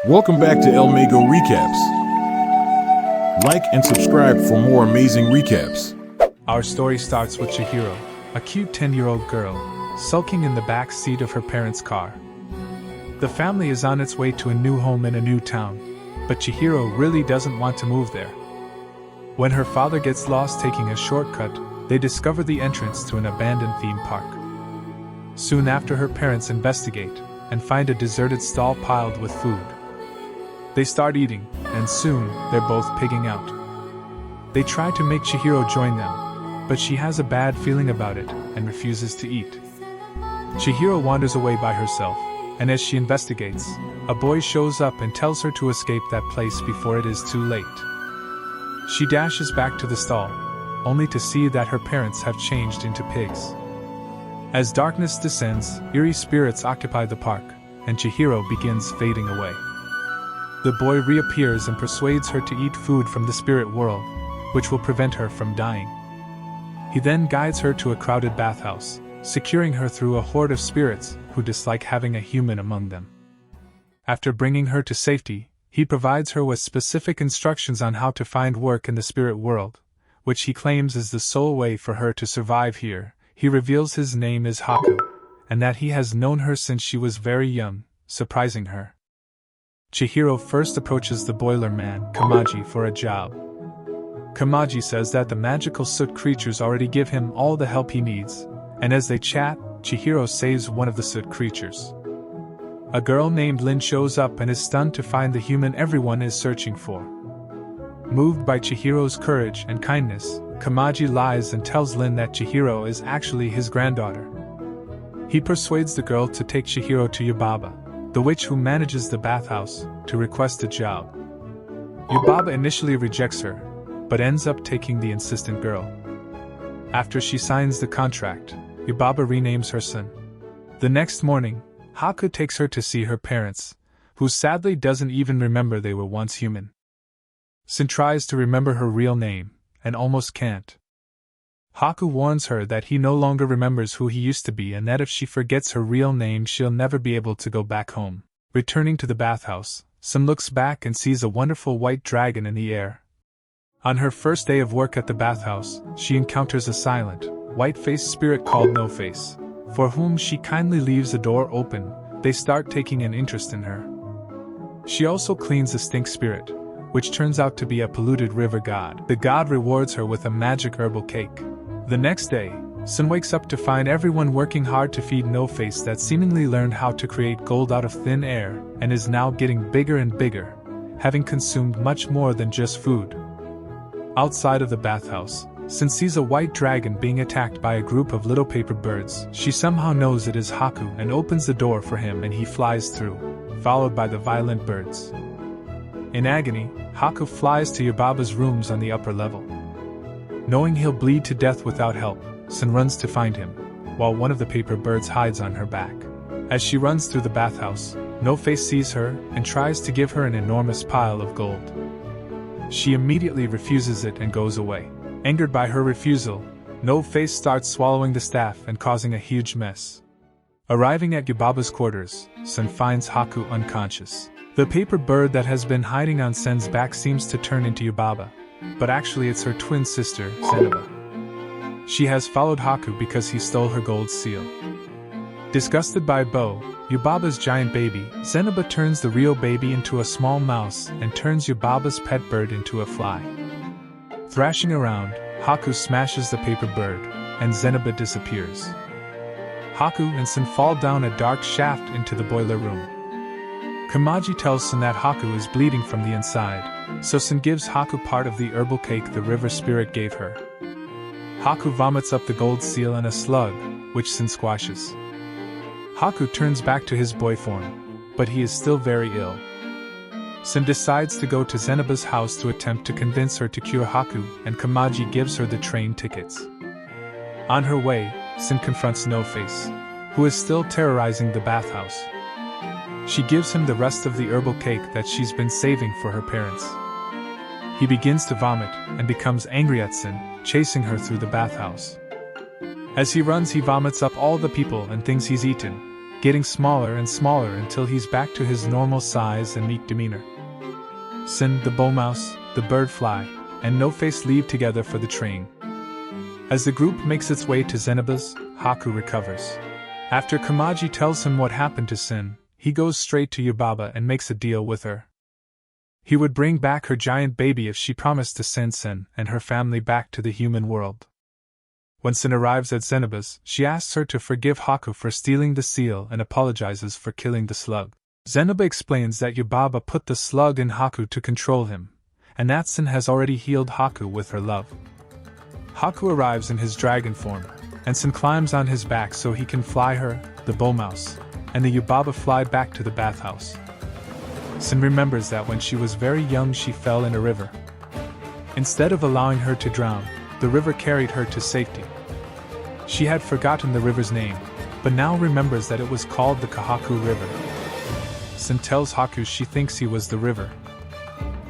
Welcome back to elmagorecaps. Like and subscribe for more amazing recaps. Our story starts with Chihiro, a cute 10-year-old girl, sulking in the back seat of her parents' car. The family is on its way to a new home in a new town, but Chihiro really doesn't want to move there. When her father gets lost taking a shortcut, they discover the entrance to an abandoned theme park. Soon after, her parents investigate and find a deserted stall piled with food. They start eating, and soon they're both pigging out. They try to make Chihiro join them, but she has a bad feeling about it and refuses to eat. Chihiro wanders away by herself, and as she investigates, a boy shows up and tells her to escape that place before it is too late. She dashes back to the stall, only to see that her parents have changed into pigs. As darkness descends, eerie spirits occupy the park, and Chihiro begins fading away. The boy reappears and persuades her to eat food from the spirit world, which will prevent her from dying. He then guides her to a crowded bathhouse, securing her through a horde of spirits who dislike having a human among them. After bringing her to safety, he provides her with specific instructions on how to find work in the spirit world, which he claims is the sole way for her to survive here. He reveals his name is Haku, and that he has known her since she was very young, surprising her. Chihiro first approaches the boiler man, Kamaji, for a job. Kamaji says that the magical soot creatures already give him all the help he needs, and as they chat, Chihiro saves one of the soot creatures. A girl named Lin shows up and is stunned to find the human everyone is searching for. Moved by Chihiro's courage and kindness, Kamaji lies and tells Lin that Chihiro is actually his granddaughter. He persuades the girl to take Chihiro to Yubaba, the witch who manages the bathhouse, to request a job. Yubaba initially rejects her, but ends up taking the insistent girl. After she signs the contract, Yubaba renames her son. The next morning, Haku takes her to see her parents, who sadly doesn't even remember they were once human. Sin tries to remember her real name, and almost can't. Haku warns her that he no longer remembers who he used to be and that if she forgets her real name she'll never be able to go back home. Returning to the bathhouse, Sin looks back and sees a wonderful white dragon in the air. On her first day of work at the bathhouse, she encounters a silent, white-faced spirit called No Face, for whom she kindly leaves the door open. They start taking an interest in her. She also cleans a stink spirit, which turns out to be a polluted river god. The god rewards her with a magic herbal cake. The next day, Sin wakes up to find everyone working hard to feed No Face that seemingly learned how to create gold out of thin air and is now getting bigger and bigger, having consumed much more than just food. Outside of the bathhouse, Sin sees a white dragon being attacked by a group of little paper birds. She somehow knows it is Haku and opens the door for him and he flies through, followed by the violent birds. In agony, Haku flies to Yubaba's rooms on the upper level. Knowing he'll bleed to death without help, Sin runs to find him, while one of the paper birds hides on her back. As she runs through the bathhouse, No Face sees her and tries to give her an enormous pile of gold. She immediately refuses it and goes away. Angered by her refusal, No Face starts swallowing the staff and causing a huge mess. Arriving at Yubaba's quarters, Sin finds Haku unconscious. The paper bird that has been hiding on Sen's back seems to turn into Yubaba, but actually it's her twin sister, Zenoba. She has followed Haku because he stole her gold seal. Disgusted by Bo, Yubaba's giant baby, Zenoba turns the real baby into a small mouse and turns Yubaba's pet bird into a fly. Thrashing around, Haku smashes the paper bird, and Zenoba disappears. Haku and Sin fall down a dark shaft into the boiler room. Kamaji tells Sin that Haku is bleeding from the inside, so Sin gives Haku part of the herbal cake the river spirit gave her. Haku vomits up the gold seal and a slug, which Sin squashes. Haku turns back to his boy form, but he is still very ill. Sin decides to go to Zenoba's house to attempt to convince her to cure Haku, and Kamaji gives her the train tickets. On her way, Sin confronts No Face, who is still terrorizing the bathhouse. She gives him the rest of the herbal cake that she's been saving for her parents. He begins to vomit and becomes angry at Sin, chasing her through the bathhouse. As he runs, he vomits up all the people and things he's eaten, getting smaller and smaller until he's back to his normal size and meek demeanor. Sin, the bull mouse, the bird fly, and No Face leave together for the train. As the group makes its way to Zenoba's, Haku recovers. After Kamaji tells him what happened to Sin, he goes straight to Yubaba and makes a deal with her. He would bring back her giant baby if she promised to send Sin and her family back to the human world. When Sin arrives at Zenoba's, she asks her to forgive Haku for stealing the seal and apologizes for killing the slug. Zenoba explains that Yubaba put the slug in Haku to control him, and that Sin has already healed Haku with her love. Haku arrives in his dragon form, and Sin climbs on his back so he can fly her, the bull mouse, and the Yubaba fly back to the bathhouse. Sin remembers that when she was very young she fell in a river. Instead of allowing her to drown, the river carried her to safety. She had forgotten the river's name, but now remembers that it was called the Kahaku River. Sin tells Haku she thinks he was the river.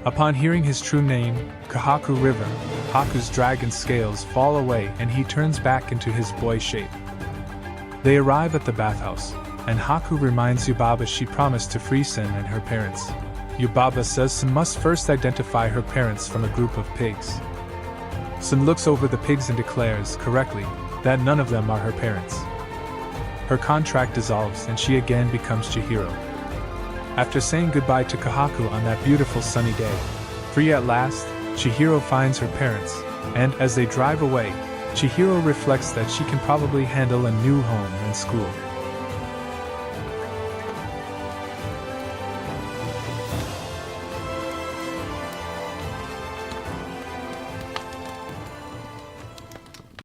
Upon hearing his true name, Kahaku River, Haku's dragon scales fall away and he turns back into his boy shape. They arrive at the bathhouse, and Haku reminds Yubaba she promised to free Sin and her parents. Yubaba says Sin must first identify her parents from a group of pigs. Sin looks over the pigs and declares, correctly, that none of them are her parents. Her contract dissolves and she again becomes Chihiro. After saying goodbye to Kahaku on that beautiful sunny day, free at last, Chihiro finds her parents, and as they drive away, Chihiro reflects that she can probably handle a new home and school.